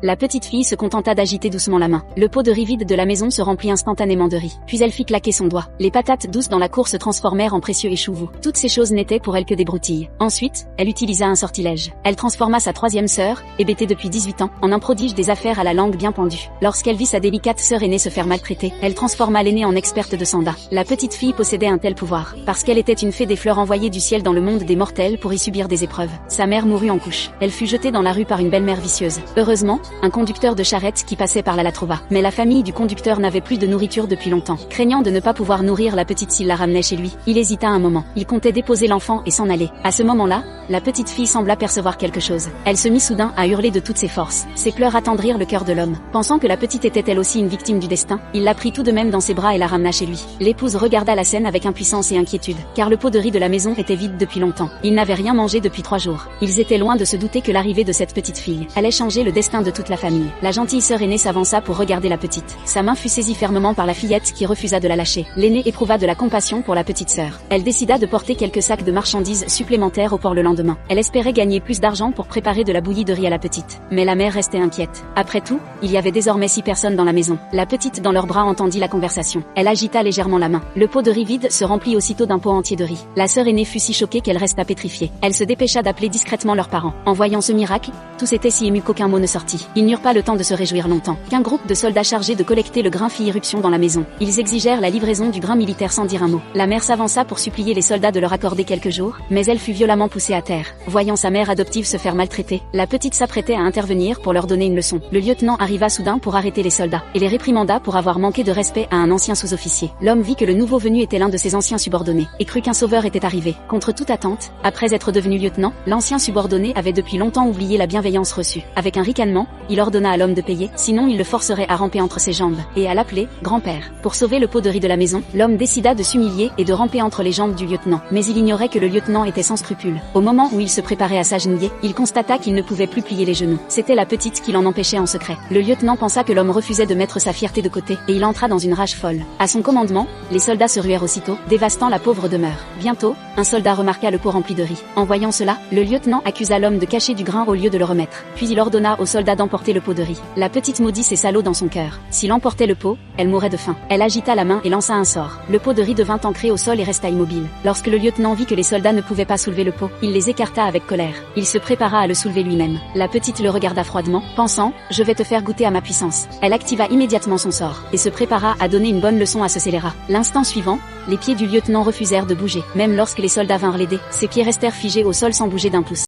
La petite fille se contenta d'agiter doucement la main. Le pot de riz vide de la maison se remplit instantanément de riz. Puis elle fit claquer son doigt. Les patates douces dans la cour se transformèrent en précieux écheveau. Toutes ces choses n'étaient pour elle que des broutilles. Ensuite, elle utilisa un sortilège. Elle transforma sa troisième sœur, hébétée depuis 18 ans, en un prodige des affaires à la langue bien pendue. Lorsqu'elle vit sa délicate sœur aînée se faire maltraiter, elle transforma l'aînée en experte de Sanda. La petite fille possédait un tel pouvoir, parce qu'elle était une fée des fleurs envoyée du ciel dans le monde des mortels pour y subir des épreuves. Sa mère mourut en couche. Elle fut jetée dans la rue par une belle-mère vicieuse. Heureusement, un conducteur de charrette qui passait par là la trouva. Mais la famille du conducteur n'avait plus de nourriture depuis longtemps. Craignant de ne pas pouvoir nourrir la petite s'il la ramenait chez lui, il hésita un moment. Il comptait déposer l'enfant et s'en aller. À ce moment-là, la petite fille sembla percevoir quelque chose. Elle se mit soudain à hurler de toutes ses forces. Ses pleurs attendrirent le cœur de l'homme. Pensant que la petite était elle aussi une victime du destin, il la prit tout de même dans ses bras et la ramena chez lui. L'épouse regarda la scène avec impuissance et inquiétude, car le pot de riz de la maison était vide depuis longtemps. Ils n'avaient rien mangé depuis 3 jours. Ils étaient loin de se douter que l'arrivée de cette petite fille allait changer le destin de toute la famille. La gentille sœur aînée s'avança pour regarder la petite. Sa main fut saisie fermement par la fillette qui refusa de la lâcher. L'aînée éprouva de la compassion pour la petite sœur. Elle décida de porter quelques sacs de marchandises supplémentaires au port le lendemain. Elle espérait gagner plus d'argent pour préparer de la bouillie de riz à la petite. Mais la mère restait inquiète. Après tout, il y avait désormais 6 personnes dans la maison. La petite dans leurs bras entendit la conversation. Elle agita légèrement la main. Le pot de riz vide se remplit aussitôt d'un pot entier de riz. La sœur aînée fut si choquée qu'elle resta pétrifiée. Elle se dépêcha d'appeler discrètement leurs parents. En voyant ce miracle, tous étaient si émus qu'aucun mot ne sortit. Ils n'eurent pas le temps de se réjouir longtemps, qu'un groupe de soldats chargés de collecter le grain fit irruption dans la maison. Ils exigèrent la livraison du grain militaire sans dire un mot. La mère s'avança pour supplier les soldats de leur accorder quelques jours, mais elle fut violemment poussée à terre. Voyant sa mère adoptive se faire maltraiter, la petite s'apprêtait à intervenir pour leur donner une leçon. Le lieutenant arriva soudain pour arrêter les soldats, et les réprimanda pour avoir manqué de respect à un ancien sous-officier. L'homme vit que le nouveau venu était l'un de ses anciens subordonnés, et crut qu'un sauveur était arrivé. Contre toute attente, après être devenu lieutenant, l'ancien subordonné avait depuis longtemps oublié la bienveillance reçue. Avec un ricanement, il ordonna à l'homme de payer, sinon il le forcerait à ramper entre ses jambes, et à l'appeler « grand-père ». Pour sauver le pot de riz de la maison, l'homme décida de s'humilier et de ramper entre les jambes du lieutenant. Mais il ignorait que le lieutenant était sans scrupules. Au moment où il se préparait à s'agenouiller, il constata qu'il ne pouvait plus plier les genoux. C'était la petite qui l'en empêchait en secret. Le lieutenant pensa que l'homme refusait de mettre sa fierté de côté, et il entra dans une rage folle. À son commandement, les soldats se ruèrent aussitôt, dévastant la pauvre demeure. Bientôt, un soldat remarqua le pot rempli de riz. En voyant cela, le lieutenant accusa l'homme de cacher du grain au lieu de le remettre. Puis il ordonna aux soldats d'emporter le pot de riz. La petite maudit ces salauds dans son cœur. S'il emportait le pot, elle mourrait de faim. Elle agita la main et lança un sort. Le pot de riz devint ancré au sol et resta immobile. Lorsque le lieutenant vit que les soldats ne pouvaient pas soulever le pot, il les écarta avec colère. Il se prépara à le soulever lui-même. La petite le regarda froidement, pensant « Je vais te faire goûter à ma puissance ». Elle activa immédiatement son sort, et se prépara à donner une bonne leçon à ce scélérat. L'instant suivant, les pieds du lieutenant refusèrent de bouger. Même lorsque les soldats vinrent l'aider, ses pieds restèrent figés au sol sans bouger d'un pouce.